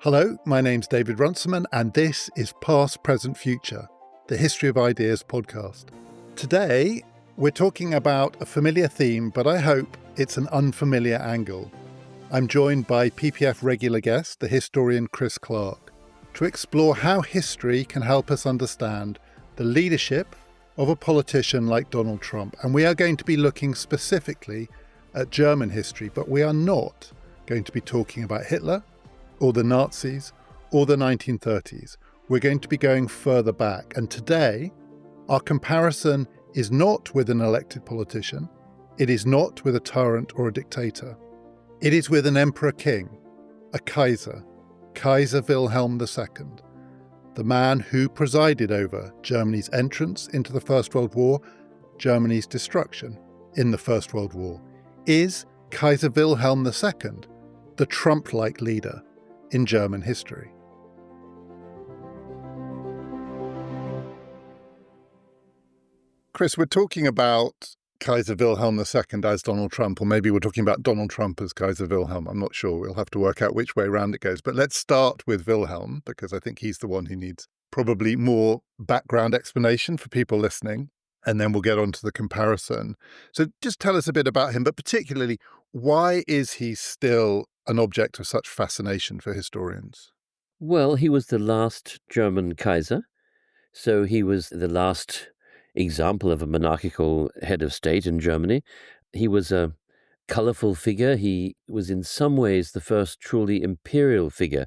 Hello, my name's David Runciman, and this is Past, Present, Future, the History of Ideas podcast. Today, we're talking about a familiar theme, but I hope it's an unfamiliar angle. I'm joined by PPF regular guest, the historian Chris Clark, to explore how history can help us understand the leadership of a politician like Donald Trump. And we are going to be looking specifically at German history, but we are not going to be talking about Hitler, or the Nazis, or the 1930s. We're going to be going further back. And today, our comparison is not with an elected politician. It is not with a tyrant or a dictator. It is with an emperor-king, a Kaiser, Kaiser Wilhelm II, the man who presided over Germany's entrance into the First World War, Germany's destruction in the First World War. Is Kaiser Wilhelm II the Trump-like leader in German history? Chris, we're talking about Kaiser Wilhelm II as Donald Trump, or maybe we're talking about Donald Trump as Kaiser Wilhelm. I'm not sure. We'll have to work out which way around it goes. But let's start with Wilhelm, because I think he's the one who needs probably more background explanation for people listening, and then we'll get on to the comparison. So just tell us a bit about him, but particularly, why is he still an object of such fascination for historians? Well, he was the last German Kaiser, so he was the last example of a monarchical head of state in Germany. He was a colourful figure. He was in some ways the first truly imperial figure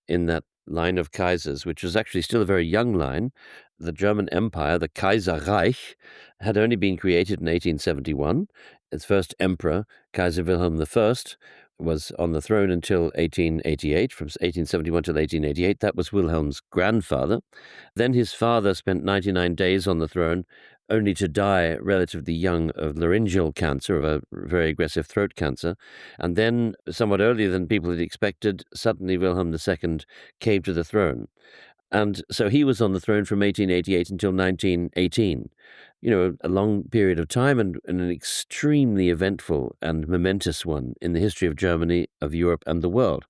in that line of Kaisers, which was actually still a very young line. The German Empire, the Kaiserreich, had only been created in 1871. Its first emperor, Kaiser Wilhelm I, was on the throne until 1888, from 1871 till 1888. That was Wilhelm's grandfather. Then his father spent 99 days on the throne, only to die relatively young of laryngeal cancer, of a very aggressive throat cancer. And then, somewhat earlier than people had expected, suddenly Wilhelm II came to the throne. And so he was on the throne from 1888 until 1918. You know, a long period of time and an extremely eventful and momentous one in the history of Germany, of Europe, and the world.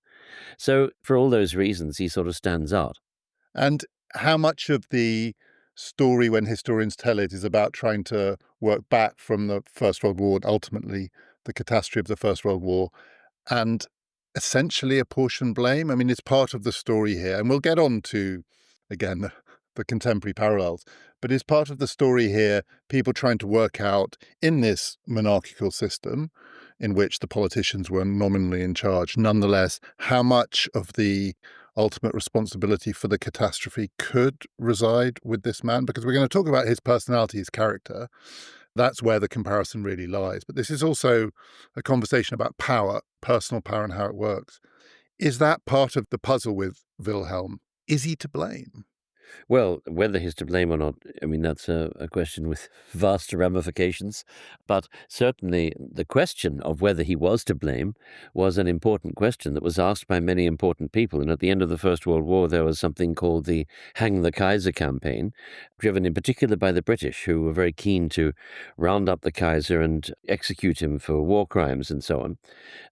So for all those reasons, he sort of stands out. And how much of the story, when historians tell it, is about trying to work back from the First World War, and ultimately the catastrophe of the First World War, and essentially apportion blame? I mean, it's part of the story here, and we'll get on to, again, the contemporary parallels, but is part of the story here people trying to work out, in this monarchical system in which the politicians were nominally in charge, nonetheless, how much of the ultimate responsibility for the catastrophe could reside with this man? Because we're going to talk about his personality, his character. That's where the comparison really lies. But this is also a conversation about power, personal power, and how it works. Is that part of the puzzle with Wilhelm? Is he to blame? Well, whether he's to blame or not, I mean, that's a question with vast ramifications. But certainly the question of whether he was to blame was an important question that was asked by many important people. And at the end of the First World War, there was something called the Hang the Kaiser campaign, driven in particular by the British, who were very keen to round up the Kaiser and execute him for war crimes and so on,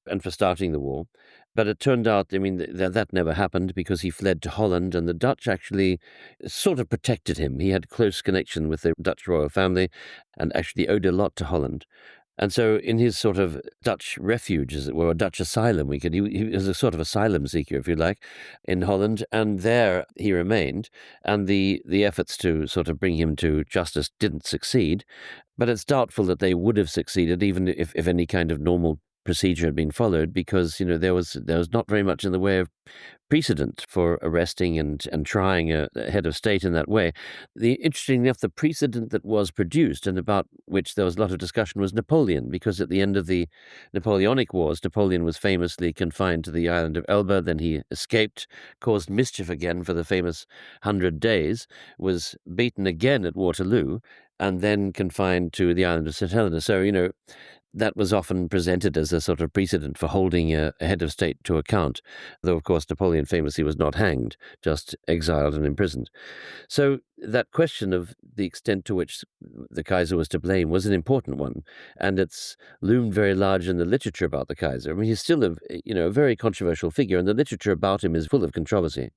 and for starting the war. But it turned out, I mean, that never happened because he fled to Holland, and the Dutch actually sort of protected him. He had close connection with the Dutch royal family and actually owed a lot to Holland. And so in his sort of Dutch refuge, as it were, a Dutch asylum, he was a sort of asylum seeker, if you like, in Holland, and there he remained. And the efforts to sort of bring him to justice didn't succeed, but it's doubtful that they would have succeeded, even if any kind of normal procedure had been followed, because there was not very much in the way of precedent for arresting and trying a head of state in that way. Interestingly enough, the precedent that was produced and about which there was a lot of discussion was Napoleon, because at the end of the Napoleonic Wars, Napoleon was famously confined to the island of Elba. Then he escaped, caused mischief again for the famous 100 Days, was beaten again at Waterloo, and then confined to the island of St. Helena. So, that was often presented as a sort of precedent for holding a head of state to account, though, of course, Napoleon famously was not hanged, just exiled and imprisoned. So that question of the extent to which the Kaiser was to blame was an important one, and it's loomed very large in the literature about the Kaiser. I mean, he's still a very controversial figure, and the literature about him is full of controversy.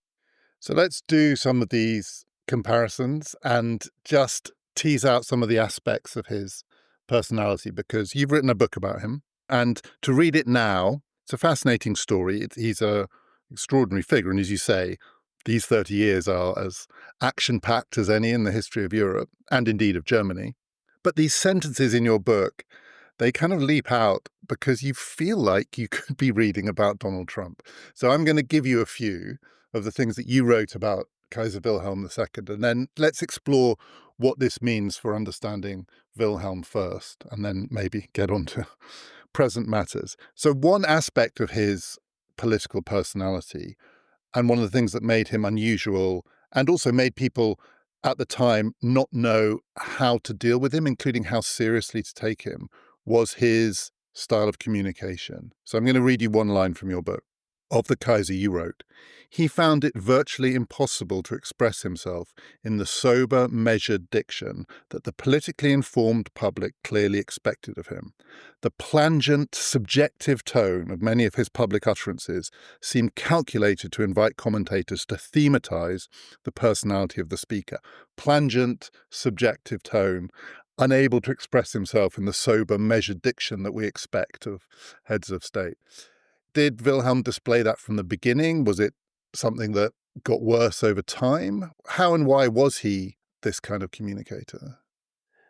So let's do some of these comparisons and just tease out some of the aspects of his personality, because you've written a book about him. And to read it now, it's a fascinating story. He's an extraordinary figure. And as you say, these 30 years are as action-packed as any in the history of Europe, and indeed of Germany. But these sentences in your book, they kind of leap out because you feel like you could be reading about Donald Trump. So I'm going to give you a few of the things that you wrote about Kaiser Wilhelm II, and then let's explore what this means for understanding Wilhelm first, and then maybe get on to present matters. So one aspect of his political personality, and one of the things that made him unusual and also made people at the time not know how to deal with him, including how seriously to take him, was his style of communication. So I'm going to read you one line from your book. Of the Kaiser, you wrote, "He found it virtually impossible to express himself in the sober, measured diction that the politically informed public clearly expected of him. The plangent, subjective tone of many of his public utterances seemed calculated to invite commentators to thematize the personality of the speaker." Plangent, subjective tone, unable to express himself in the sober, measured diction that we expect of heads of state. Did Wilhelm display that from the beginning? Was it something that got worse over time? How and why was he this kind of communicator?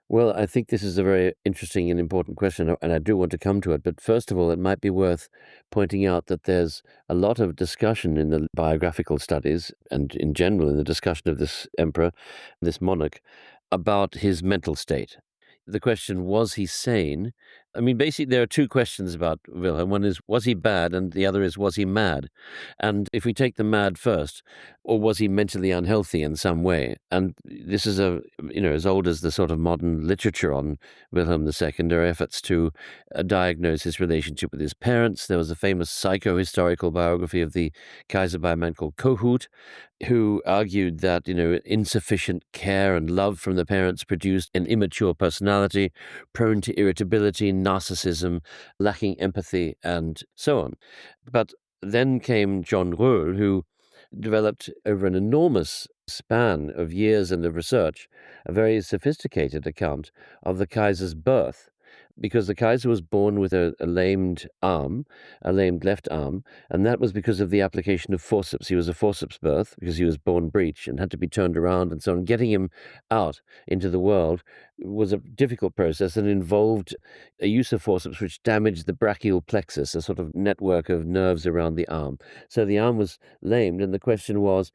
Well, I think this is a very interesting and important question, and I do want to come to it. But first of all, it might be worth pointing out that there's a lot of discussion in the biographical studies and in general in the discussion of this emperor, this monarch, about his mental state. The question, was he sane? I mean, basically, there are two questions about Wilhelm. One is, was he bad? And the other is, was he mad? And if we take the mad first, or was he mentally unhealthy in some way? And this is as old as the sort of modern literature on Wilhelm II. There are efforts to diagnose his relationship with his parents. There was a famous psycho-historical biography of the Kaiser by a man called Kohut, who argued that, insufficient care and love from the parents produced an immature personality, prone to irritability, narcissism, lacking empathy, and so on. But then came John Röhl, who developed over an enormous span of years and of research a very sophisticated account of the Kaiser's birth, because the Kaiser was born with a lamed arm, a lamed left arm, and that was because of the application of forceps. He was a forceps birth because he was born breech and had to be turned around and so on. Getting him out into the world was a difficult process and involved a use of forceps which damaged the brachial plexus, a sort of network of nerves around the arm. So the arm was lamed, and the question was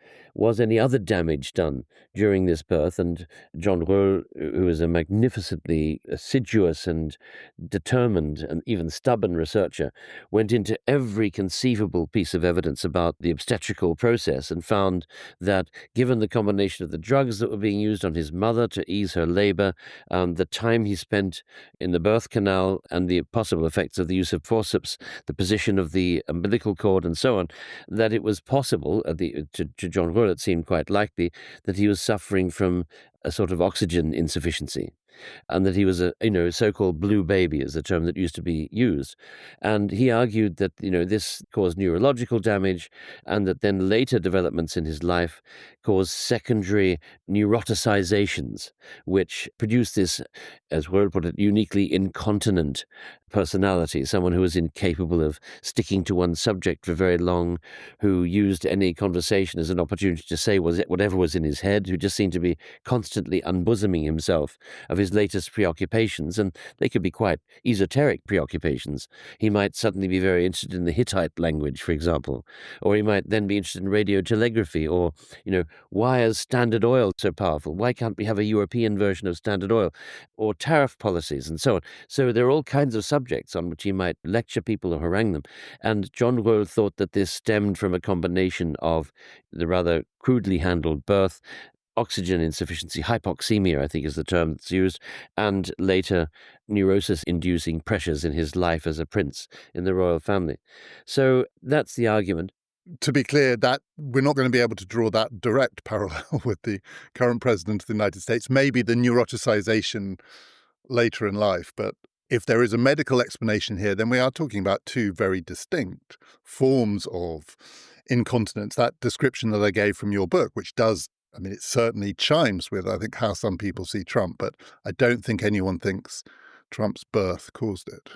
any other damage done during this birth? And John Röhl, who was a magnificently assiduous and determined and even stubborn researcher, went into every conceivable piece of evidence about the obstetrical process and found that, given the combination of the drugs that were being used on his mother to ease her labor, the time he spent in the birth canal and the possible effects of the use of forceps, the position of the umbilical cord and so on, that it was possible, to John Röhl it seemed quite likely, that he was suffering from a sort of oxygen insufficiency, and that he was a so-called blue baby, is the term that used to be used. And he argued that this caused neurological damage, and that then later developments in his life caused secondary neuroticizations, which produced this, as Röhl put it, uniquely incontinent personality, someone who was incapable of sticking to one subject for very long, who used any conversation as an opportunity to say whatever was in his head, who just seemed to be constantly unbosoming himself of his latest preoccupations, and they could be quite esoteric preoccupations. He might suddenly be very interested in the Hittite language, for example, or he might then be interested in radio telegraphy, or, why is Standard Oil so powerful? Why can't we have a European version of Standard Oil? Or tariff policies and so on. So there are all kinds of subjects on which he might lecture people or harangue them. And John Röhl thought that this stemmed from a combination of the rather crudely handled birth, oxygen insufficiency, hypoxemia, I think is the term that's used, and later neurosis-inducing pressures in his life as a prince in the royal family. So that's the argument. To be clear, that we're not going to be able to draw that direct parallel with the current president of the United States, maybe the neuroticization later in life. But if there is a medical explanation here, then we are talking about two very distinct forms of incontinence. That description that I gave from your book, which does, I mean, it certainly chimes with, I think, how some people see Trump, but I don't think anyone thinks Trump's birth caused it.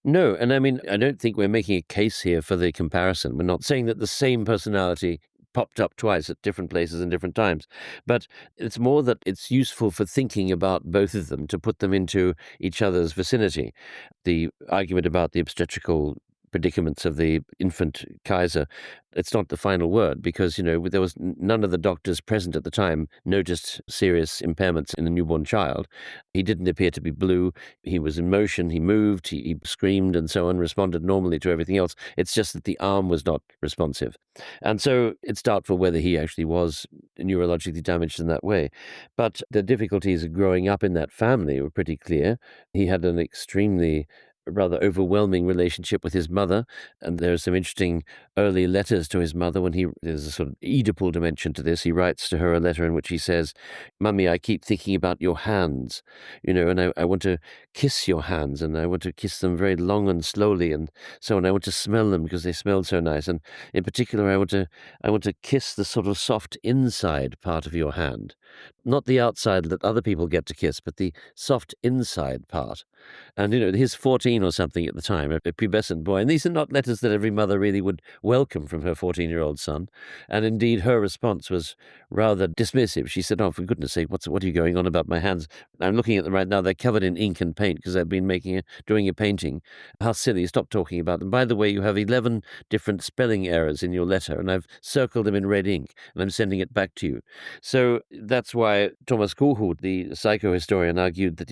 No, and I mean, I don't think we're making a case here for the comparison. We're not saying that the same personality popped up twice at different places and different times. But it's more that it's useful for thinking about both of them, to put them into each other's vicinity. The argument about the obstetrical predicaments of the infant Kaiser, it's not the final word, because, there was none of the doctors present at the time noticed serious impairments in the newborn child. He didn't appear to be blue. He was in motion. He moved. He screamed and so on, responded normally to everything else. It's just that the arm was not responsive. And so it's doubtful whether he actually was neurologically damaged in that way. But the difficulties of growing up in that family were pretty clear. He had an extremely rather overwhelming relationship with his mother, and there are some interesting early letters to his mother when there's a sort of Oedipal dimension to this. He writes to her a letter in which he says, "Mummy, I keep thinking about your hands, and I want to kiss your hands, and I want to kiss them very long and slowly, and so on. I want to smell them because they smell so nice, and in particular, I want to kiss the sort of soft inside part of your hand, not the outside that other people get to kiss, but the soft inside part." And, he's 14 or something at the time, a pubescent boy. And these are not letters that every mother really would welcome from her 14-year-old son. And indeed, her response was rather dismissive. She said, "Oh, for goodness sake, what are you going on about my hands? I'm looking at them right now. They're covered in ink and paint because I've been doing a painting. How silly. Stop talking about them. By the way, you have 11 different spelling errors in your letter, and I've circled them in red ink, and I'm sending it back to you." So that's why Thomas Kohlhuth, the psychohistorian, argued that,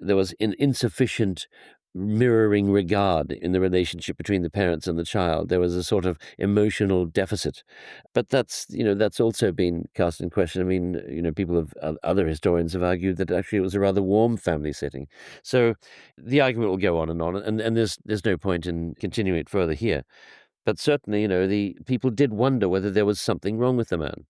there was an insufficient mirroring regard in the relationship between the parents and the child. There was a sort of emotional deficit. But that's also been cast in question. I mean, other historians have argued that actually it was a rather warm family setting. So the argument will go on, and there's no point in continuing it further here. But certainly, the people did wonder whether there was something wrong with the man.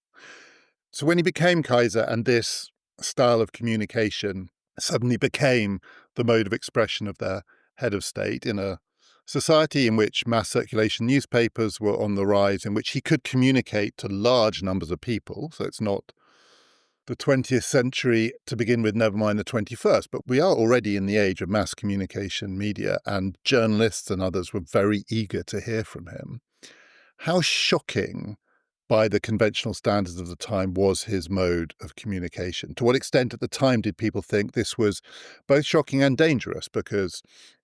So when he became Kaiser and this style of communication suddenly became the mode of expression of their head of state in a society in which mass circulation newspapers were on the rise, in which he could communicate to large numbers of people. So it's not the 20th century to begin with, never mind the 21st, but we are already in the age of mass communication media, and journalists and others were very eager to hear from him. How shocking, by the conventional standards of the time, was his mode of communication? To what extent at the time did people think this was both shocking and dangerous? Because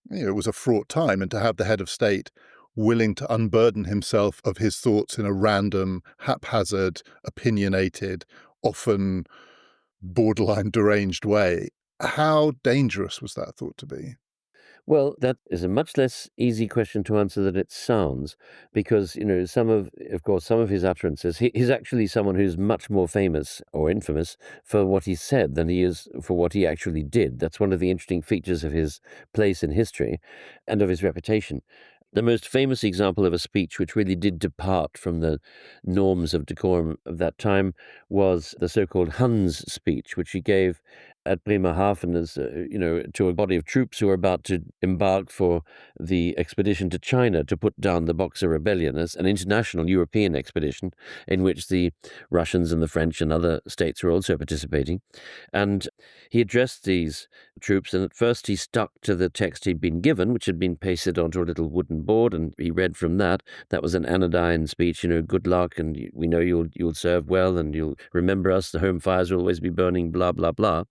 it was a fraught time, and to have the head of state willing to unburden himself of his thoughts in a random, haphazard, opinionated, often borderline deranged way, how dangerous was that thought to be? Well, that is a much less easy question to answer than it sounds, because, some of his utterances, he's actually someone who's much more famous or infamous for what he said than he is for what he actually did. That's one of the interesting features of his place in history and of his reputation. The most famous example of a speech which really did depart from the norms of decorum of that time was the so-called Hans speech, which he gave at Bremerhaven as, to a body of troops who were about to embark for the expedition to China to put down the Boxer Rebellion, as an international European expedition in which the Russians and the French and other states were also participating. And he addressed these troops, and at first he stuck to the text he'd been given, which had been pasted onto a little wooden board, and he read from that. That was an anodyne speech, good luck, and we know you'll serve well, and you'll remember us, the home fires will always be burning, blah, blah, blah.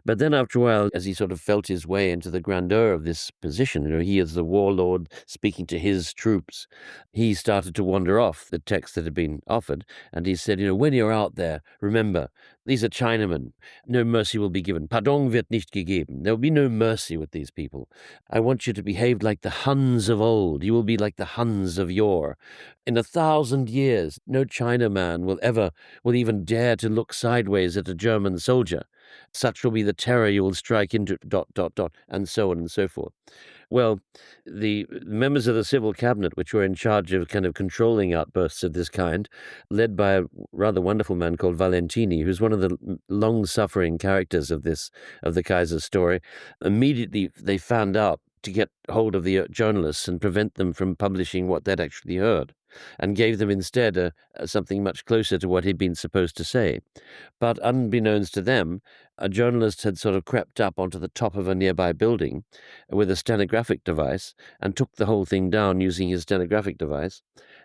But then after a while, as he sort of felt his way into the grandeur of this position, he is the warlord speaking to his troops, he started to wander off the text that had been offered. And he said, when you're out there, remember, these are Chinamen. No mercy will be given. Pardon wird nicht gegeben. There will be no mercy with these people. I want you to behave like the Huns of old. You will be like the Huns of yore. In 1,000 years, no Chinaman will even dare to look sideways at a German soldier. Such will be the terror you will strike into ... and so on and so forth. Well, the members of the civil cabinet, which were in charge of kind of controlling outbursts of this kind, led by a rather wonderful man called Valentini, who's one of the long-suffering characters of the Kaiser's story, immediately they found out to get hold of the journalists and prevent them from publishing what they'd actually heard, and gave them instead something much closer to what he'd been supposed to say. But unbeknownst to them, a journalist had sort of crept up onto the top of a nearby building with a stenographic device and took the whole thing down using his stenographic device,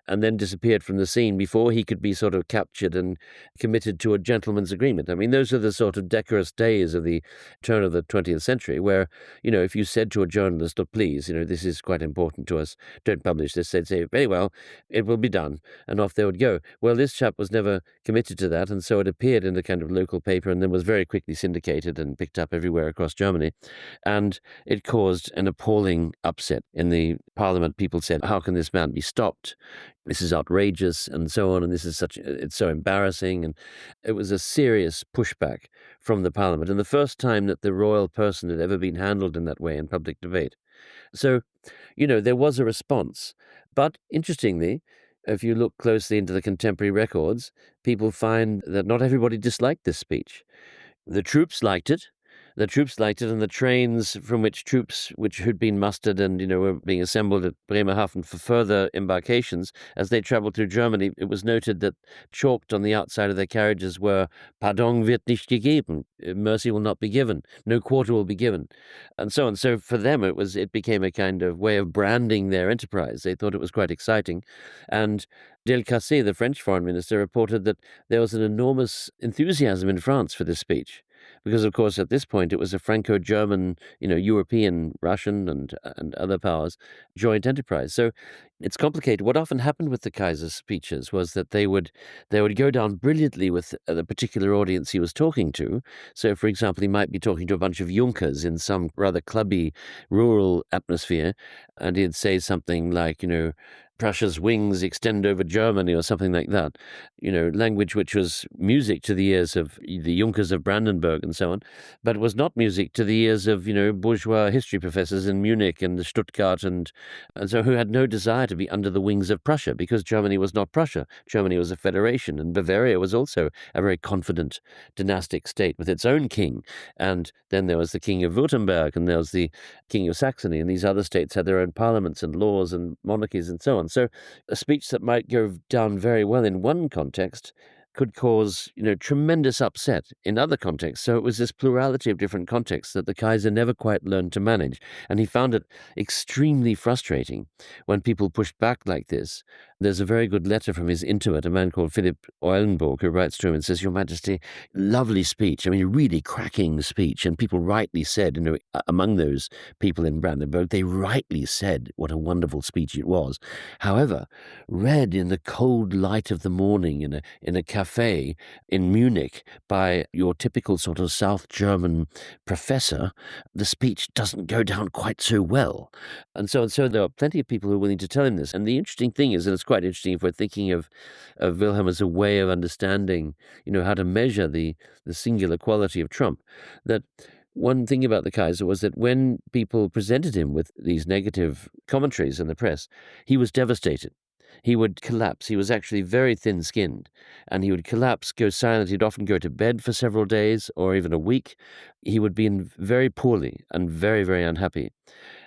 and then disappeared from the scene before he could be sort of captured and committed to a gentleman's agreement. I mean, those are the sort of decorous days of the turn of the 20th century where, if you said to a journalist, "Oh, please, this is quite important to us, don't publish this," they'd say, "Very well, it will be done," and off they would go. Well, this chap was never committed to that, and so it appeared in the kind of local paper and then was very quickly syndicated and picked up everywhere across Germany. And it caused an appalling upset in the parliament. People said, "How can this man be stopped? This is outrageous," and so on, and it's so embarrassing. And it was a serious pushback from the parliament, and the first time that the royal person had ever been handled in that way in public debate. So, there was a response. But interestingly, if you look closely into the contemporary records, people find that not everybody disliked this speech. The troops liked it. And the trains from which troops which had been mustered and, were being assembled at Bremerhaven for further embarkations, as they travelled through Germany, it was noted that chalked on the outside of their carriages were "Pardon wird nicht gegeben," mercy will not be given, no quarter will be given, and so on. So for them, it became a kind of way of branding their enterprise. They thought it was quite exciting. And Delcasse, the French foreign minister, reported that there was an enormous enthusiasm in France for this speech. Because, of course, at this point, it was a Franco-German, European, Russian, and other powers joint enterprise. So it's complicated. What often happened with the Kaiser's speeches was that they would go down brilliantly with the particular audience he was talking to. So, for example, he might be talking to a bunch of Junkers in some rather clubby rural atmosphere, and he'd say something like, "Prussia's wings extend over Germany," or something like that, language which was music to the ears of the Junkers of Brandenburg and so on, but was not music to the ears of, bourgeois history professors in Munich and Stuttgart and so who had no desire to be under the wings of Prussia, because Germany was not Prussia. Germany was a federation, and Bavaria was also a very confident dynastic state with its own king. And then there was the King of Württemberg, and there was the King of Saxony, and these other states had their own parliaments and laws and monarchies and so on. So a speech that might go down very well in one context could cause, tremendous upset in other contexts. So it was this plurality of different contexts that the Kaiser never quite learned to manage. And he found it extremely frustrating when people pushed back like this. There's a very good letter from his intimate, a man called Philip Eulenburg, who writes to him and says, "Your Majesty, lovely speech. I mean, really cracking speech." And people rightly said, among those people in Brandenburg, they rightly said what a wonderful speech it was. However, read in the cold light of the morning in a cafe in Munich by your typical sort of South German professor, the speech doesn't go down quite so well. And so there are plenty of people who are willing to tell him this. And the interesting thing is, and it's quite interesting if we're thinking of Wilhelm as a way of understanding, how to measure the singular quality of Trump, that one thing about the Kaiser was that when people presented him with these negative commentaries in the press, he was devastated. He would collapse. He was actually very thin-skinned, and he would collapse, go silent. He'd often go to bed for several days or even a week. He would be very poorly and very, very unhappy.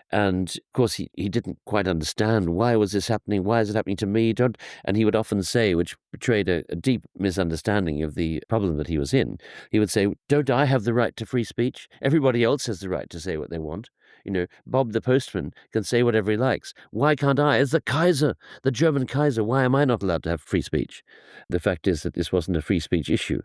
And, of course, he didn't quite understand, why was this happening? Why is it happening to me? And he would often say, which betrayed a deep misunderstanding of the problem that he was in, he would say, "Don't I have the right to free speech? Everybody else has the right to say what they want. Bob the postman can say whatever he likes. Why can't I? As the Kaiser, the German Kaiser, why am I not allowed to have free speech? The fact is that this wasn't a free speech issue.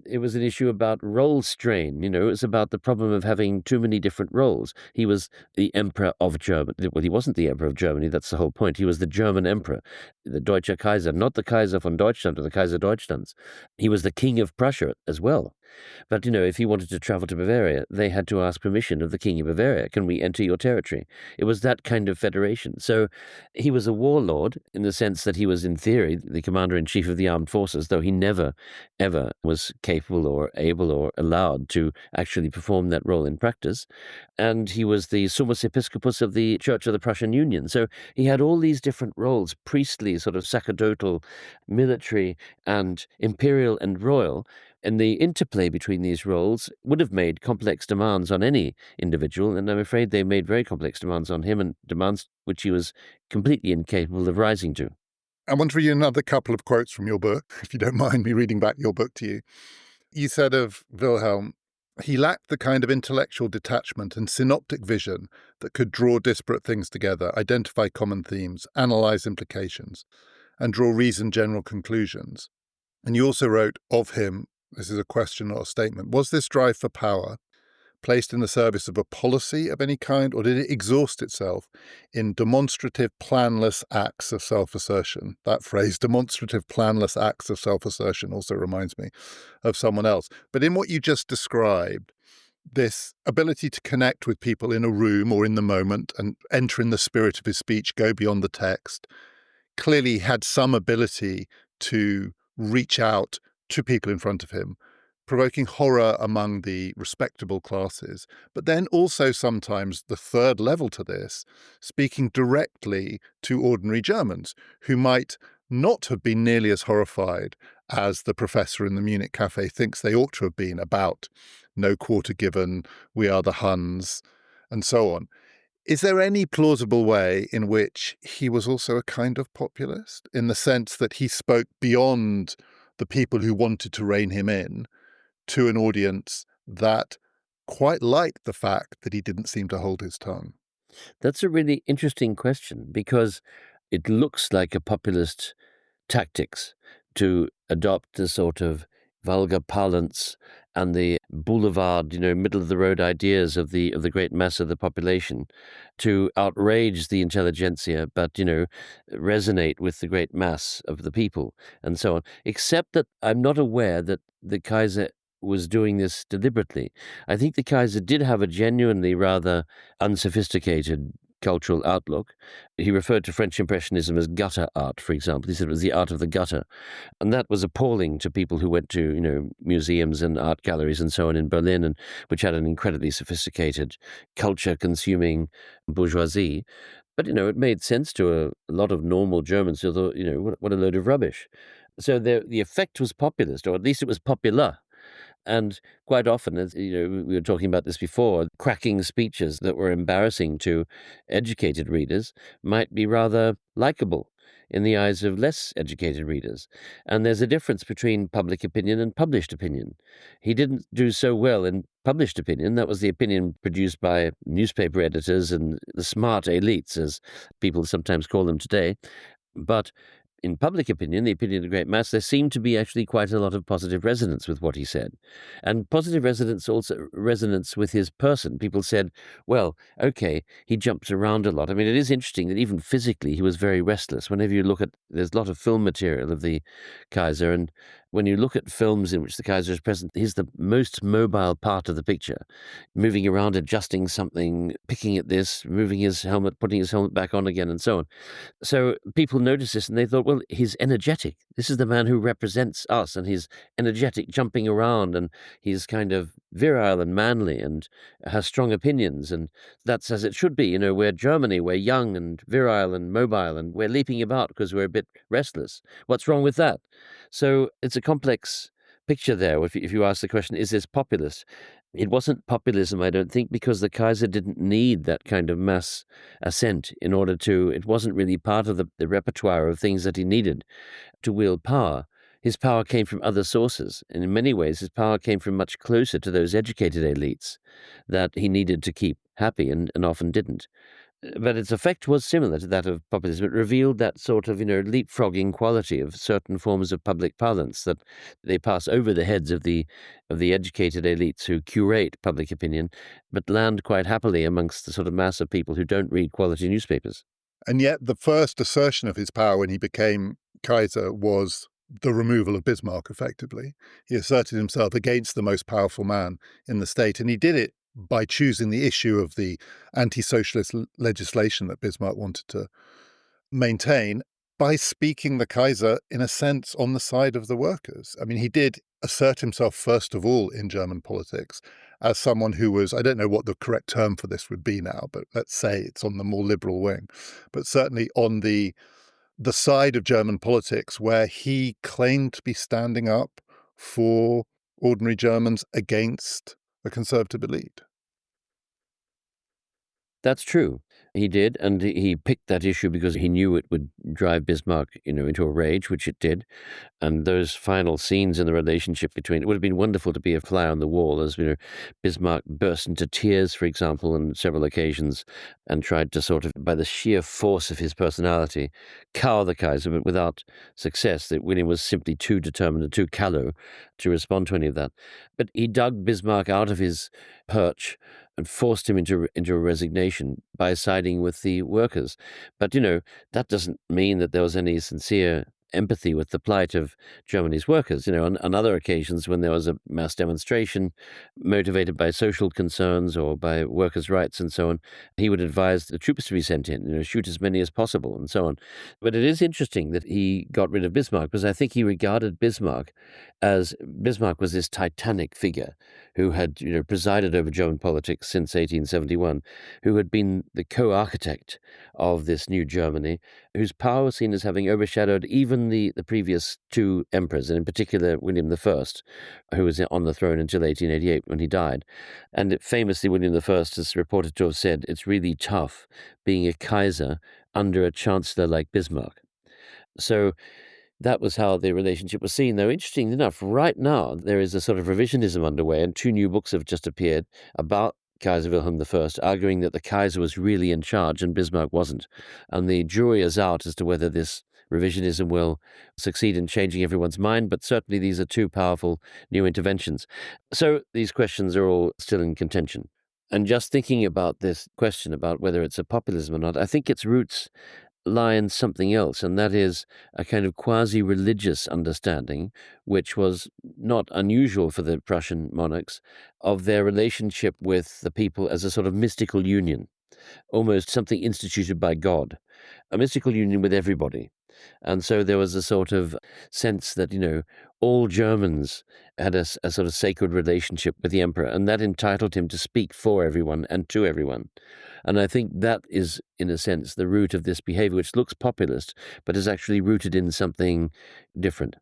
It was an issue about role strain. It was about the problem of having too many different roles. He was the Emperor of Germany. Well, he wasn't the Emperor of Germany. That's the whole point. He was the German Emperor, the Deutscher Kaiser, not the Kaiser von Deutschland or the Kaiser Deutschlands. He was the King of Prussia as well. But, if he wanted to travel to Bavaria, they had to ask permission of the King of Bavaria. Can we enter your territory? It was that kind of federation. So he was a warlord in the sense that he was, in theory, the commander-in-chief of the armed forces, though he never, ever was capable or able or allowed to actually perform that role in practice. And he was the Summus Episcopus of the Church of the Prussian Union. So he had all these different roles, priestly, sort of sacerdotal, military, and imperial and royal. And the interplay between these roles would have made complex demands on any individual, and I'm afraid they made very complex demands on him, and demands which he was completely incapable of rising to. I want to read you another couple of quotes from your book, if you don't mind me reading back your book to you. You said of Wilhelm, he lacked the kind of intellectual detachment and synoptic vision that could draw disparate things together, identify common themes, analyse implications, and draw reasoned general conclusions. And you also wrote of him, this is a question or a statement, was this drive for power placed in the service of a policy of any kind, or did it exhaust itself in demonstrative, planless acts of self-assertion? That phrase, demonstrative, planless acts of self-assertion, also reminds me of someone else. But in what you just described, this ability to connect with people in a room or in the moment and enter in the spirit of his speech, go beyond the text, clearly had some ability to reach out to people in front of him, provoking horror among the respectable classes, but then also sometimes the third level to this, speaking directly to ordinary Germans who might not have been nearly as horrified as the professor in the Munich cafe thinks they ought to have been about no quarter given, we are the Huns, and so on. Is there any plausible way in which he was also a kind of populist, in the sense that he spoke beyond the people who wanted to rein him in to an audience that quite liked the fact that he didn't seem to hold his tongue? That's a really interesting question, because it looks like a populist tactics to adopt the sort of vulgar parlance and the boulevard, middle-of-the-road ideas of the great mass of the population to outrage the intelligentsia, but, resonate with the great mass of the people and so on. Except that I'm not aware that the Kaiser was doing this deliberately. I think the Kaiser did have a genuinely rather unsophisticated cultural outlook. He referred to French Impressionism as gutter art, for example. He said it was the art of the gutter. And that was appalling to people who went to, museums and art galleries and so on in Berlin, and which had an incredibly sophisticated culture-consuming bourgeoisie. But, it made sense to a lot of normal Germans who thought, what a load of rubbish. So the effect was populist, or at least it was popular. And quite often, as we were talking about this before, cracking speeches that were embarrassing to educated readers might be rather likable in the eyes of less educated readers. And there's a difference between public opinion and published opinion. He didn't do so well in published opinion. That was the opinion produced by newspaper editors and the smart elites, as people sometimes call them today. But in public opinion, the opinion of the great mass, there seemed to be actually quite a lot of positive resonance with what he said. And positive resonance with his person. People said, well, okay, he jumps around a lot. I mean, it is interesting that even physically he was very restless. Whenever you look at, there's a lot of film material of the Kaiser, and when you look at films in which the Kaiser is present, he's the most mobile part of the picture, moving around, adjusting something, picking at this, moving his helmet, putting his helmet back on again, and so on. So people noticed this and they thought, well, he's energetic. This is the man who represents us, and he's energetic, jumping around, and he's kind of virile and manly and has strong opinions, and that's as it should be. We're Germany, we're young and virile and mobile, and we're leaping about because we're a bit restless. What's wrong with that? So it's a complex picture there. If you ask the question, is this populist? It wasn't populism, I don't think, because the Kaiser didn't need that kind of mass assent in order to, it wasn't really part of the repertoire of things that he needed to wield power. his power came from other sources. And in many ways, his power came from much closer to those educated elites that he needed to keep happy and often didn't. But its effect was similar to that of populism. It revealed that sort of, leapfrogging quality of certain forms of public parlance, that they pass over the heads of the educated elites who curate public opinion, but land quite happily amongst the sort of mass of people who don't read quality newspapers. And yet the first assertion of his power when he became Kaiser was the removal of Bismarck, effectively. He asserted himself against the most powerful man in the state, and he did it by choosing the issue of the anti-socialist legislation that Bismarck wanted to maintain, by speaking the Kaiser, in a sense, on the side of the workers. I mean, he did assert himself, first of all, in German politics as someone who was, I don't know what the correct term for this would be now, but let's say it's on the more liberal wing, but certainly on the side of German politics where he claimed to be standing up for ordinary Germans against a conservative elite. That's true. He did, and he picked that issue because he knew it would drive Bismarck, into a rage, which it did. And those final scenes in the relationship between, it would have been wonderful to be a fly on the wall as, Bismarck burst into tears, for example, on several occasions, and tried to sort of, by the sheer force of his personality, cower the Kaiser, but without success. That William was simply too determined and too callow to respond to any of that. But he dug Bismarck out of his perch and forced him into a resignation by siding with the workers. But, that doesn't mean that there was any sincere empathy with the plight of Germany's workers. On other occasions when there was a mass demonstration motivated by social concerns or by workers' rights and so on, he would advise the troops to be sent in, shoot as many as possible and so on. But it is interesting that he got rid of Bismarck because I think he regarded Bismarck was this titanic figure who had, presided over German politics since 1871, who had been the co-architect of this new Germany, whose power was seen as having overshadowed even the previous two emperors, and in particular William I, who was on the throne until 1888 when he died. And famously, William I is reported to have said, "It's really tough being a Kaiser under a Chancellor like Bismarck." So that was how the relationship was seen. Though, interesting enough, right now there is a sort of revisionism underway, and two new books have just appeared about Kaiser Wilhelm I, arguing that the Kaiser was really in charge and Bismarck wasn't. And the jury is out as to whether this revisionism will succeed in changing everyone's mind, but certainly these are two powerful new interventions. So these questions are all still in contention. And just thinking about this question about whether it's a populism or not, I think its roots lie in something else, and that is a kind of quasi-religious understanding, which was not unusual for the Prussian monarchs, of their relationship with the people as a sort of mystical union, almost something instituted by God, a mystical union with everybody. And so there was a sort of sense that, all Germans had a sort of sacred relationship with the emperor, and that entitled him to speak for everyone and to everyone. And I think that is, in a sense, the root of this behavior, which looks populist, but is actually rooted in something different.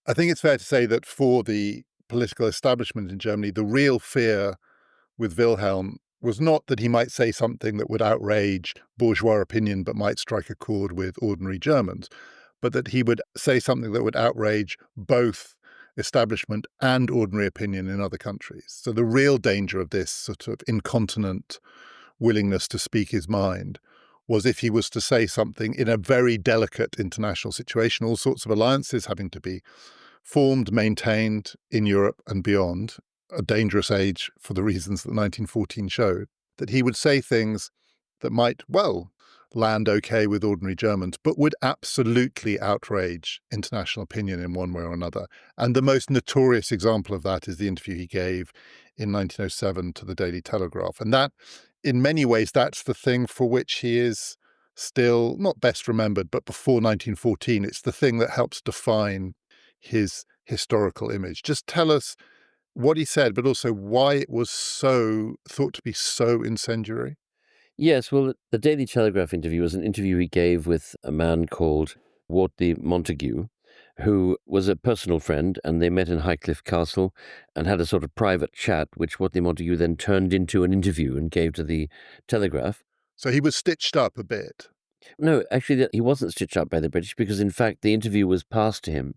I think it's fair to say that for the political establishment in Germany, the real fear with Wilhelm was not that he might say something that would outrage bourgeois opinion but might strike a chord with ordinary Germans, but that he would say something that would outrage both establishment and ordinary opinion in other countries. So the real danger of this sort of incontinent willingness to speak his mind was if he was to say something in a very delicate international situation, all sorts of alliances having to be formed, maintained in Europe and beyond, a dangerous age for the reasons that 1914 showed, that he would say things that might, well, land okay with ordinary Germans, but would absolutely outrage international opinion in one way or another. And the most notorious example of that is the interview he gave in 1907 to the Daily Telegraph. And that, in many ways, that's the thing for which he is still not best remembered, but before 1914, it's the thing that helps define his historical image. Just tell us what he said, but also why it was thought to be so incendiary. Yes, well, the Daily Telegraph interview was an interview he gave with a man called Wortley Montagu, who was a personal friend, and they met in Highcliffe Castle and had a sort of private chat, which Wortley Montagu then turned into an interview and gave to the Telegraph. So he was stitched up a bit. No, actually, he wasn't stitched up by the British because, in fact, the interview was passed to him.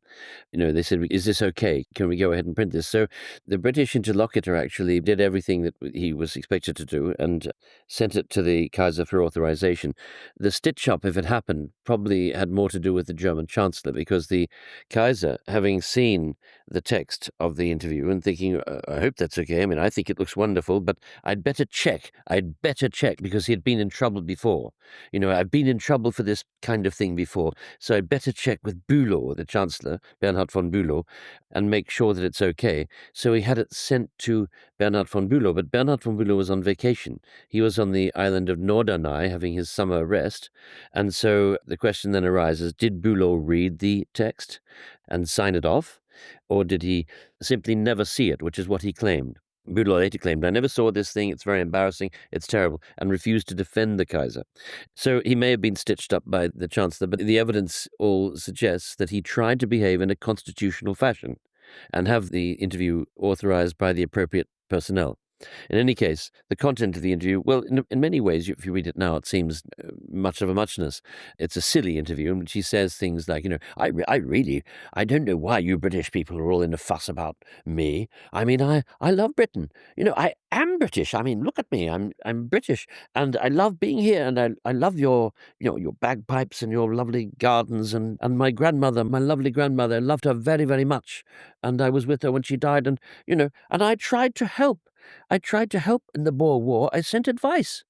They said, "Is this okay? Can we go ahead and print this?" So the British interlocutor actually did everything that he was expected to do and sent it to the Kaiser for authorization. The stitch up, if it happened, probably had more to do with the German Chancellor, because the Kaiser, having seen the text of the interview and thinking, "I hope that's okay. I mean, I think it looks wonderful, but I'd better check. I'd better check," because he had been in trouble before. "I've been in trouble for this kind of thing before, so I'd better check with Bülow," the Chancellor, Bernhard von Bülow, "and make sure that it's okay." So he had it sent to Bernhard von Bülow, but Bernhard von Bülow was on vacation. He was on the island of Norderney having his summer rest, and so the question then arises, did Bülow read the text and sign it off, or did he simply never see it, which is what he claimed? Bülow later claimed, "I never saw this thing, it's very embarrassing, it's terrible," and refused to defend the Kaiser. So he may have been stitched up by the Chancellor, but the evidence all suggests that he tried to behave in a constitutional fashion and have the interview authorized by the appropriate personnel. In any case, the content of the interview, well, in many ways, if you read it now, it seems much of a muchness. It's a silly interview in which he says things like, I don't know why you British people are all in a fuss about me. I mean, I love Britain. I am British. I mean, look at me. I'm British, and I love being here, and I love your bagpipes and your lovely gardens, and my grandmother, my lovely grandmother, I loved her very, very much, and I was with her when she died, and and I tried to help. I tried to help in the Boer War. I sent advice.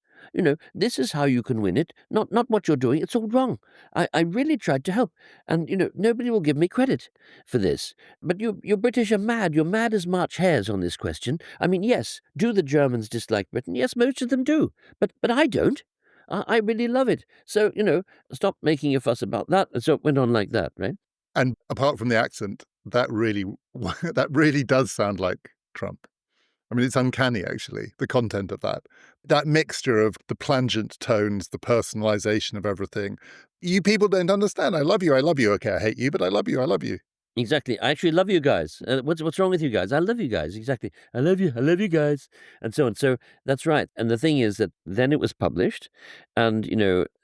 This is how you can win it. Not what you're doing. It's all wrong. I really tried to help. And, nobody will give me credit for this. But you British are mad. You're mad as March hares on this question. I mean, yes, do the Germans dislike Britain? Yes, most of them do. But I don't. I really love it. So, stop making a fuss about that. And so it went on like that, right? And apart from the accent, that really that really does sound like Trump. I mean, it's uncanny, actually, the content of that. That mixture of the plangent tones, the personalization of everything. You people don't understand. I love you. I love you. Okay, I hate you, but I love you. I love you. Exactly. I actually love you guys. What's wrong with you guys? I love you guys. Exactly. I love you. I love you guys. And so on. So that's right. And the thing is that then it was published, and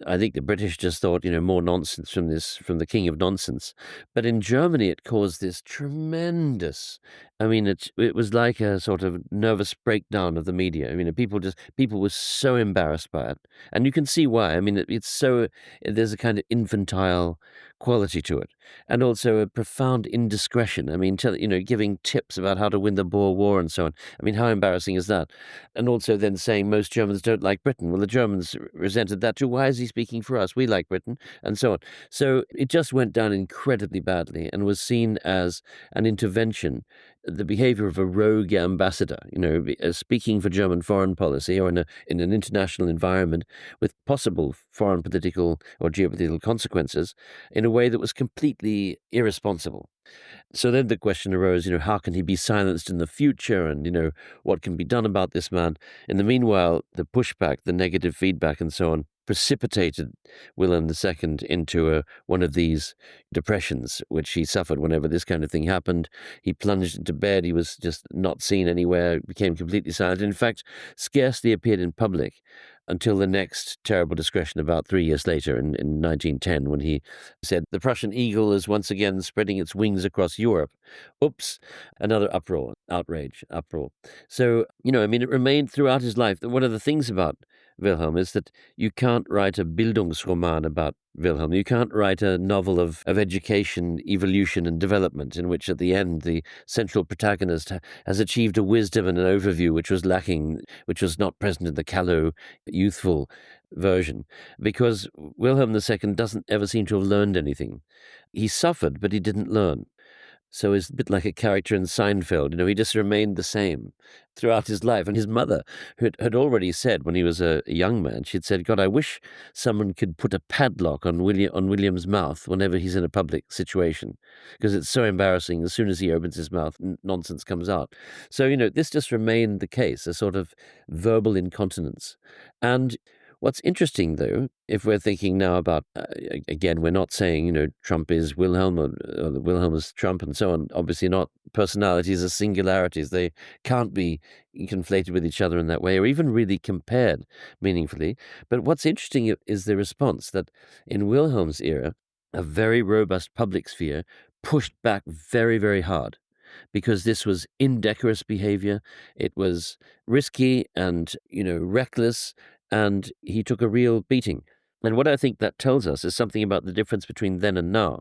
I think the British just thought more nonsense from the king of nonsense. But in Germany, it caused this tremendous. I mean, it was like a sort of nervous breakdown of the media. I mean, people were so embarrassed by it, and you can see why. I mean, it's so there's a kind of infantile quality to it, and also a profound indiscretion. I mean, giving tips about how to win the Boer War and so on. I mean, how embarrassing is that? And also then saying most Germans don't like Britain. Well, the Germans resented that too. Why is he speaking for us? We like Britain, and so on. So it just went down incredibly badly and was seen as an intervention, the behavior of a rogue ambassador, speaking for German foreign policy or in an international environment with possible foreign political or geopolitical consequences in a way that was completely irresponsible. So then the question arose, how can he be silenced in the future, and, what can be done about this man? In the meanwhile, the pushback, the negative feedback and so on precipitated Wilhelm II into one of these depressions, which he suffered whenever this kind of thing happened. He plunged into bed. He was just not seen anywhere, became completely silent. In fact, scarcely appeared in public until the next terrible discretion about 3 years later in 1910, when he said, "The Prussian eagle is once again spreading its wings across Europe." Oops, another uproar. So, it remained throughout his life. One of the things about Wilhelm is that you can't write a Bildungsroman about Wilhelm. You can't write a novel of education, evolution, and development in which at the end the central protagonist has achieved a wisdom and an overview which was lacking, which was not present in the callow, youthful version, because Wilhelm II doesn't ever seem to have learned anything. He suffered, but he didn't learn. So he's a bit like a character in Seinfeld. He just remained the same throughout his life. And his mother, who had already said when he was a young man, she'd said, "God, I wish someone could put a padlock on William's mouth whenever he's in a public situation, because it's so embarrassing. As soon as he opens his mouth, nonsense comes out." So, this just remained the case, a sort of verbal incontinence. And What's interesting, though, if we're thinking now about, again, we're not saying, Trump is Wilhelm or Wilhelm is Trump and so on. Obviously not. Personalities are singularities. They can't be conflated with each other in that way or even really compared meaningfully. But what's interesting is the response that in Wilhelm's era, a very robust public sphere pushed back very, very hard because this was indecorous behavior. It was risky and, reckless, and he took a real beating. And what I think that tells us is something about the difference between then and now.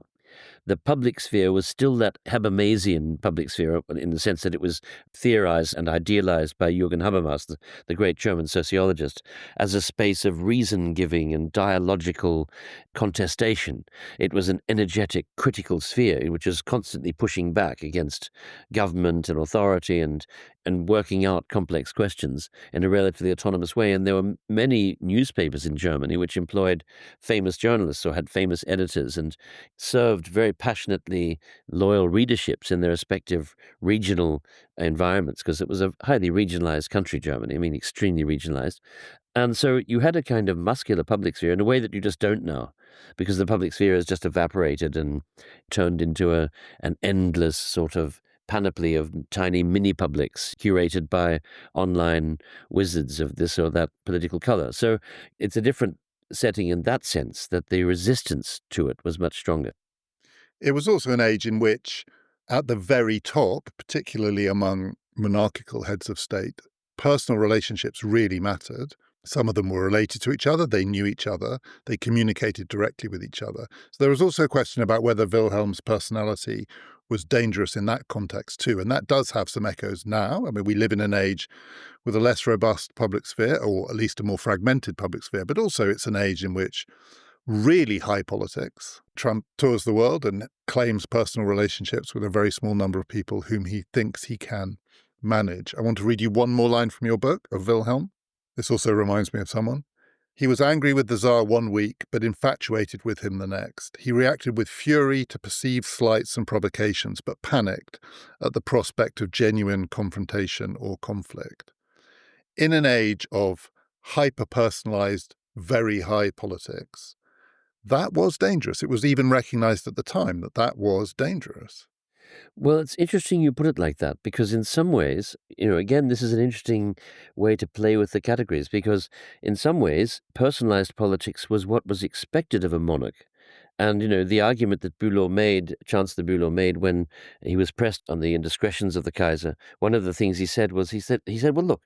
The public sphere was still that Habermasian public sphere in the sense that it was theorized and idealized by Jürgen Habermas, the great German sociologist, as a space of reason-giving and dialogical contestation. It was an energetic, critical sphere which was constantly pushing back against government and authority and working out complex questions in a relatively autonomous way. And there were many newspapers in Germany which employed famous journalists or had famous editors and served very passionately loyal readerships in their respective regional environments, because it was a highly regionalized country, Germany. I mean, extremely regionalized. And so you had a kind of muscular public sphere in a way that you just don't now, because the public sphere has just evaporated and turned into an endless sort of panoply of tiny mini publics curated by online wizards of this or that political color. So it's a different setting in that sense, that the resistance to it was much stronger. It was also an age in which, at the very top, particularly among monarchical heads of state, personal relationships really mattered. Some of them were related to each other, they knew each other, they communicated directly with each other. So there was also a question about whether Wilhelm's personality was dangerous in that context too, and that does have some echoes now. I mean, we live in an age with a less robust public sphere, or at least a more fragmented public sphere, but also it's an age in which really high politics. Trump tours the world and claims personal relationships with a very small number of people whom he thinks he can manage. I want to read you one more line from your book of Wilhelm. This also reminds me of someone. He was angry with the Tsar one week, but infatuated with him the next. He reacted with fury to perceived slights and provocations, but panicked at the prospect of genuine confrontation or conflict. In an age of hyper-personalized, very high politics, that was dangerous. It was even recognized at the time that that was dangerous. Well, it's interesting you put it like that, because in some ways, again, this is an interesting way to play with the categories, because in some ways, personalized politics was what was expected of a monarch. And, the argument that Chancellor Bülow made when he was pressed on the indiscretions of the Kaiser, one of the things he said was, well, look,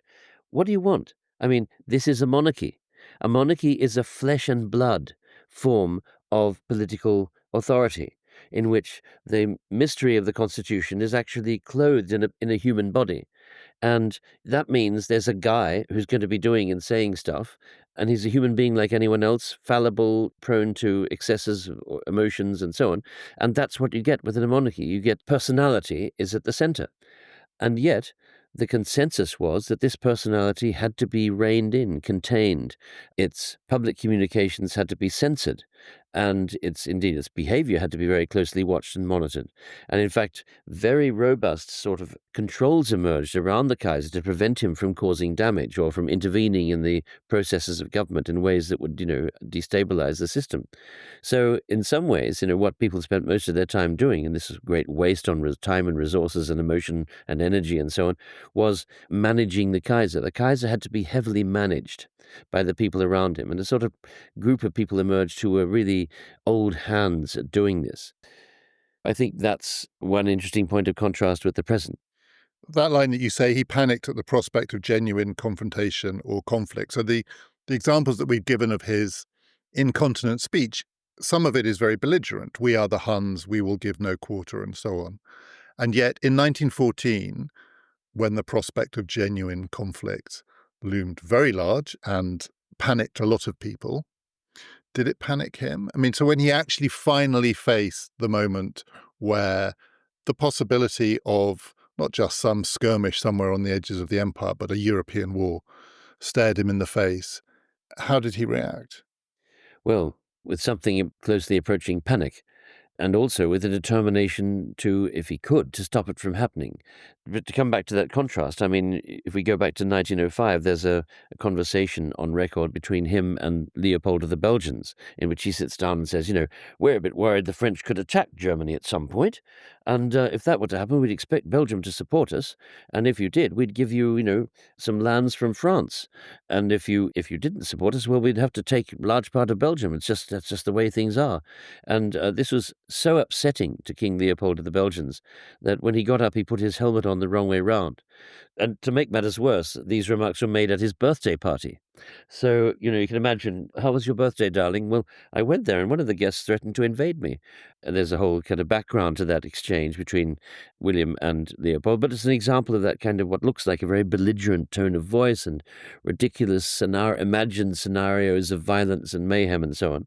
what do you want? I mean, this is a monarchy. A monarchy is a flesh and blood form of political authority, in which the mystery of the Constitution is actually clothed in a human body. And that means there's a guy who's going to be doing and saying stuff, and he's a human being like anyone else, fallible, prone to excesses, or emotions, and so on. And that's what you get within a monarchy. You get personality is at the center. And yet, the consensus was that this personality had to be reined in, contained. Its public communications had to be censored, and its behavior had to be very closely watched and monitored. And in fact, very robust sort of controls emerged around the Kaiser to prevent him from causing damage or from intervening in the processes of government in ways that would, destabilize the system. So in some ways, what people spent most of their time doing, and this is great waste on time and resources and emotion and energy and so on, was managing the Kaiser. The Kaiser had to be heavily managed by the people around him, and a sort of group of people emerged who were really old hands at doing this. I think that's one interesting point of contrast with the present. That line that you say, he panicked at the prospect of genuine confrontation or conflict. So the examples that we've given of his incontinent speech, some of it is very belligerent. We are the Huns, we will give no quarter, and so on. And yet in 1914, when the prospect of genuine conflict loomed very large and panicked a lot of people, did it panic him? I mean, so when he actually finally faced the moment where the possibility of not just some skirmish somewhere on the edges of the empire, but a European war stared him in the face, how did he react? Well, with something closely approaching panic. and also with a determination to, if he could, to stop it from happening. But to come back to that contrast, I mean, if we go back to 1905, there's a conversation on record between him and Leopold of the Belgians, in which he sits down and says, we're a bit worried the French could attack Germany at some point, and if that were to happen, we'd expect Belgium to support us, and if you did, we'd give you, some lands from France, and if you didn't support us, well, we'd have to take a large part of Belgium. That's just the way things are. And this was so upsetting to King Leopold of the Belgians that when he got up, he put his helmet on the wrong way round. And to make matters worse, these remarks were made at his birthday party. So, you can imagine, how was your birthday, darling? Well, I went there and one of the guests threatened to invade me. And there's a whole kind of background to that exchange between William and Leopold, but it's an example of that kind of what looks like a very belligerent tone of voice and ridiculous imagined scenarios of violence and mayhem and so on.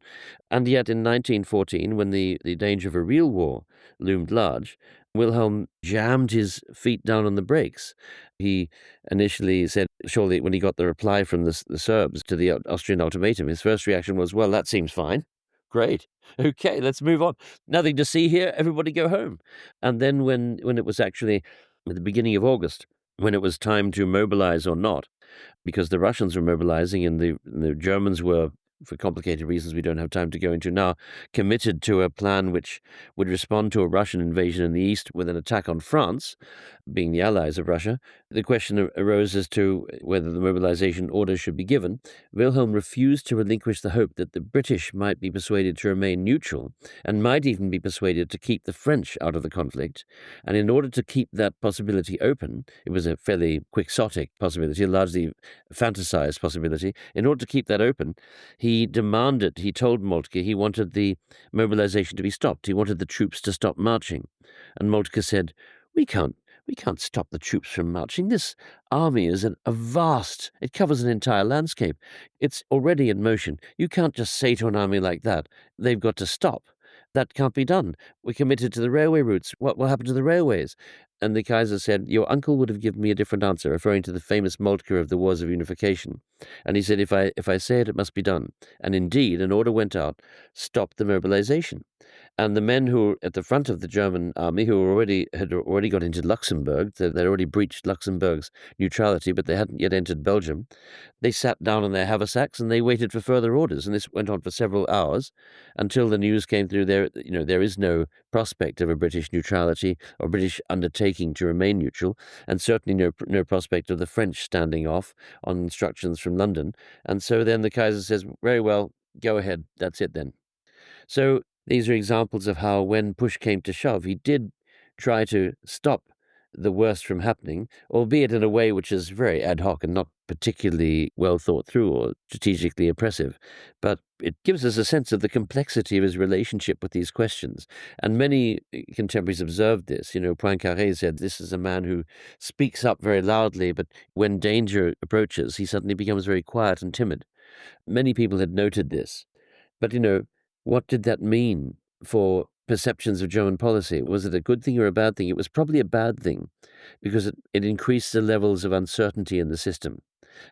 And yet in 1914, when the danger of a real war loomed large, Wilhelm jammed his feet down on the brakes. He initially said, surely when he got the reply from the Serbs to the Austrian ultimatum, his first reaction was, well, that seems fine. Great. Okay, let's move on. Nothing to see here. Everybody go home. And then when it was actually at the beginning of August, when it was time to mobilize or not, because the Russians were mobilizing and the Germans were, for complicated reasons we don't have time to go into now, committed to a plan which would respond to a Russian invasion in the east with an attack on France, being the allies of Russia. The question arose as to whether the mobilization order should be given. Wilhelm refused to relinquish the hope that the British might be persuaded to remain neutral and might even be persuaded to keep the French out of the conflict. And in order to keep that possibility open, it was a fairly quixotic possibility, a largely fantasized possibility. In order to keep that open, he told Moltke he wanted the mobilization to be stopped. He wanted the troops to stop marching. And Moltke said, we can't stop the troops from marching. This army is it covers an entire landscape. It's already in motion. You can't just say to an army like that, they've got to stop. That can't be done. We're committed to the railway routes. What will happen to the railways? And the Kaiser said, your uncle would have given me a different answer, referring to the famous Moltke of the Wars of Unification. And he said, if I say it, it must be done. And indeed, an order went out, stop the mobilization. And the men who were at the front of the German army, who had already got into Luxembourg, they'd already breached Luxembourg's neutrality, but they hadn't yet entered Belgium, they sat down on their haversacks and they waited for further orders. And this went on for several hours until the news came through there is no prospect of a British neutrality or British undertaking to remain neutral, and certainly no prospect of the French standing off on instructions from London. And so then the Kaiser says, very well, go ahead, that's it then. So these are examples of how, when push came to shove, he did try to stop the worst from happening, albeit in a way which is very ad hoc and not particularly well thought through or strategically oppressive. But it gives us a sense of the complexity of his relationship with these questions. And many contemporaries observed this. Poincaré said this is a man who speaks up very loudly, but when danger approaches, he suddenly becomes very quiet and timid. Many people had noted this. But, what did that mean for perceptions of German policy? Was it a good thing or a bad thing? It was probably a bad thing, because it increased the levels of uncertainty in the system.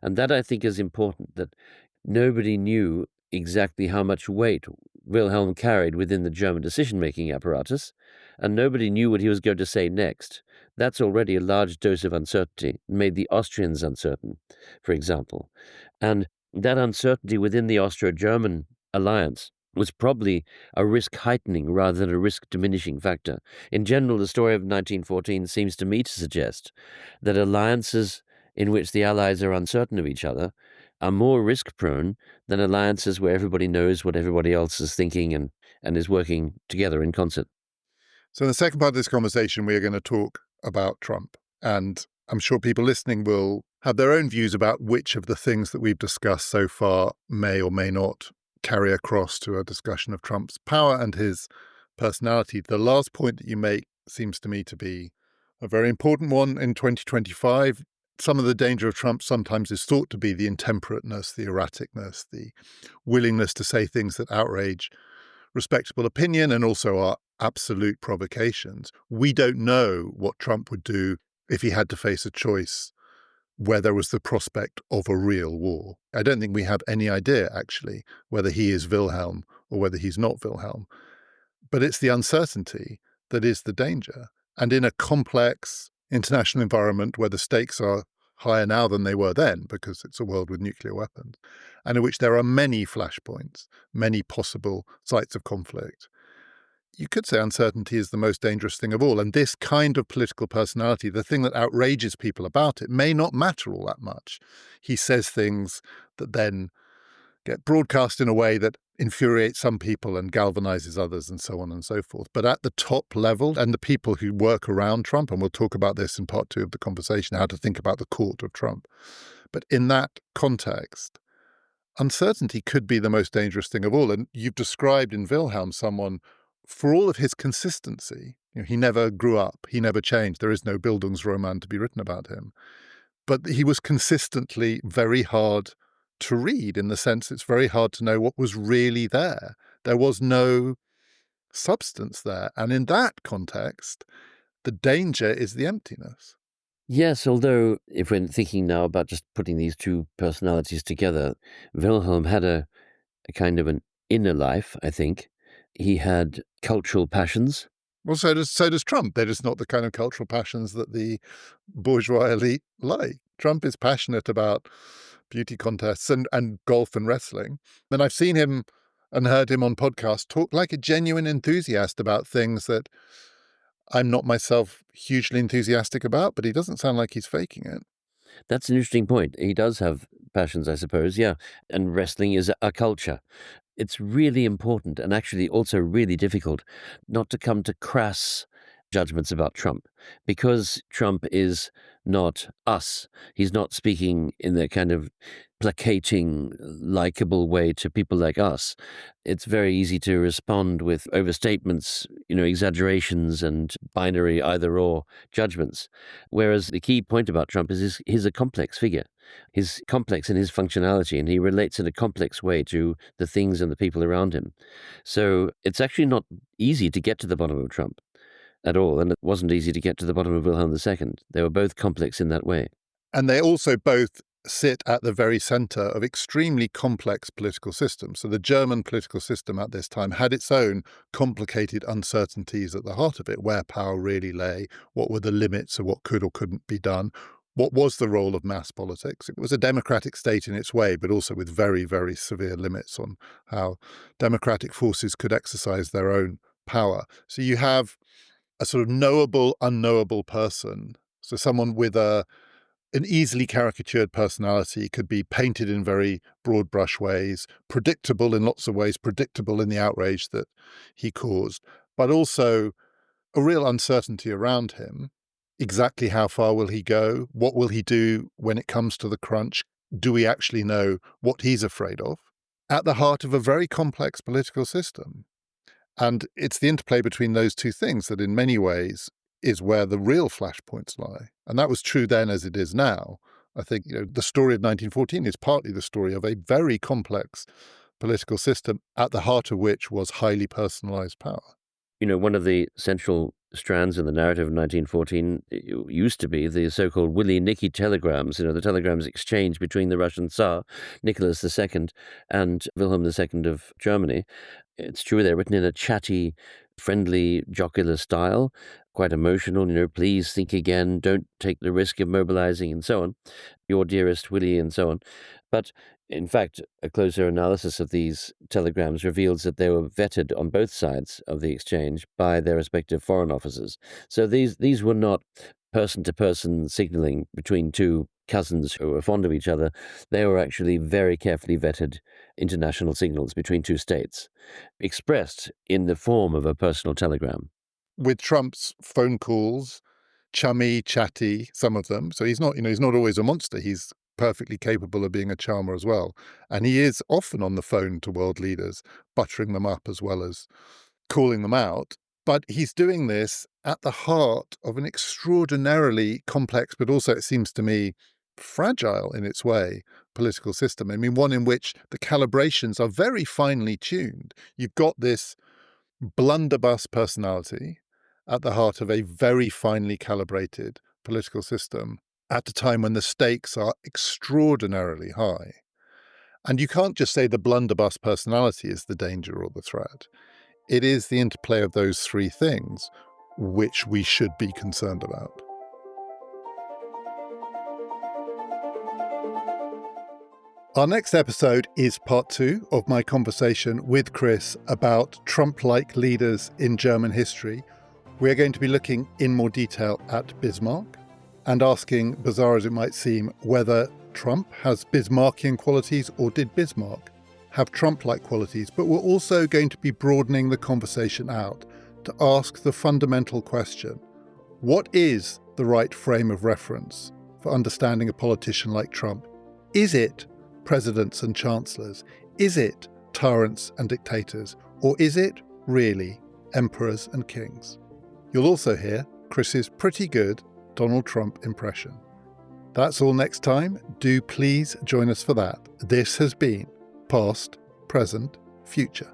And that, I think, is important, that nobody knew exactly how much weight Wilhelm carried within the German decision-making apparatus, and nobody knew what he was going to say next. That's already a large dose of uncertainty. It made the Austrians uncertain, for example. And that uncertainty within the Austro-German alliance was probably a risk-heightening rather than a risk-diminishing factor. In general, the story of 1914 seems to me to suggest that alliances in which the Allies are uncertain of each other are more risk-prone than alliances where everybody knows what everybody else is thinking and is working together in concert. So in the second part of this conversation, we are going to talk about Trump. And I'm sure people listening will have their own views about which of the things that we've discussed so far may or may not carry across to a discussion of Trump's power and his personality. The last point that you make seems to me to be a very important one in 2025. Some of the danger of Trump sometimes is thought to be the intemperateness, the erraticness, the willingness to say things that outrage respectable opinion and also are absolute provocations. We don't know what Trump would do if he had to face a choice where there was the prospect of a real war. I don't think we have any idea, actually, whether he is Wilhelm or whether he's not Wilhelm. But it's the uncertainty that is the danger. And in a complex international environment where the stakes are higher now than they were then, because it's a world with nuclear weapons, and in which there are many flashpoints, many possible sites of conflict, you could say uncertainty is the most dangerous thing of all. And this kind of political personality, the thing that outrages people about it, may not matter all that much. He says things that then get broadcast in a way that infuriates some people and galvanizes others and so on and so forth. But at the top level, and the people who work around Trump, and we'll talk about this in part 2 of the conversation, how to think about the court of Trump. But in that context, uncertainty could be the most dangerous thing of all. And you've described in Wilhelm someone, for all of his consistency, he never grew up, he never changed. There is no Bildungsroman to be written about him. But he was consistently very hard to read, in the sense it's very hard to know what was really there. There was no substance there. And in that context, the danger is the emptiness. Yes, although if we're thinking now about just putting these two personalities together, Wilhelm had a kind of an inner life, I think. He had cultural passions. Well, so does Trump. They're just not the kind of cultural passions that the bourgeois elite like. Trump is passionate about beauty contests and golf and wrestling. And I've seen him and heard him on podcasts talk like a genuine enthusiast about things that I'm not myself hugely enthusiastic about, but he doesn't sound like he's faking it. That's an interesting point. He does have passions, I suppose, yeah. And wrestling is a culture. It's really important, and actually also really difficult, not to come to crass judgments about Trump, because Trump is not us. He's not speaking in the kind of placating, likable way to people like us. It's very easy to respond with overstatements, exaggerations and binary either-or judgments. Whereas the key point about Trump is he's a complex figure. He's complex in his functionality, and he relates in a complex way to the things and the people around him. So it's actually not easy to get to the bottom of Trump at all, and it wasn't easy to get to the bottom of Wilhelm II. They were both complex in that way. And they also both sit at the very center of extremely complex political systems. So the German political system at this time had its own complicated uncertainties at the heart of it, where power really lay, what were the limits of what could or couldn't be done, what was the role of mass politics. It was a democratic state in its way, but also with very, very severe limits on how democratic forces could exercise their own power. So you have a sort of knowable, unknowable person. So someone with an easily caricatured personality could be painted in very broad brush ways, predictable in lots of ways, predictable in the outrage that he caused, but also a real uncertainty around him. Exactly how far will he go? What will he do when it comes to the crunch? Do we actually know what he's afraid of? At the heart of a very complex political system. And it's the interplay between those two things that in many ways is where the real flashpoints lie. And that was true then as it is now. I think the story of 1914 is partly the story of a very complex political system at the heart of which was highly personalized power. One of the central strands in the narrative of 1914 used to be the so-called Willy-Nicky telegrams, the telegrams exchanged between the Russian Tsar, Nicholas II, and Wilhelm II of Germany. It's true they're written in a chatty, friendly, jocular style, quite emotional, please think again, don't take the risk of mobilizing, and so on. Your dearest Willie, and so on. But in fact, a closer analysis of these telegrams reveals that they were vetted on both sides of the exchange by their respective foreign officers. So these were not person-to-person signaling between two cousins who were fond of each other. They were actually very carefully vetted international signals between two states, expressed in the form of a personal telegram. With Trump's phone calls, chummy, chatty, some of them. So he's not always a monster. He's perfectly capable of being a charmer as well. And he is often on the phone to world leaders, buttering them up as well as calling them out. But he's doing this at the heart of an extraordinarily complex, but also, it seems to me, fragile in its way, political system. I mean, one in which the calibrations are very finely tuned. You've got this blunderbuss personality at the heart of a very finely calibrated political system at a time when the stakes are extraordinarily high. And you can't just say the blunderbuss personality is the danger or the threat. it is the interplay of those three things which we should be concerned about. Our next episode is part 2 of my conversation with Chris about Trump-like leaders in German history. We're going to be looking in more detail at Bismarck and asking, bizarre as it might seem, whether Trump has Bismarckian qualities or did Bismarck have Trump-like qualities. But we're also going to be broadening the conversation out to ask the fundamental question: what is the right frame of reference for understanding a politician like Trump? Is it presidents and chancellors? Is it tyrants and dictators? Or is it really emperors and kings? You'll also hear Chris's pretty good Donald Trump impression. That's all next time. Do please join us for that. This has been Past, Present, Future.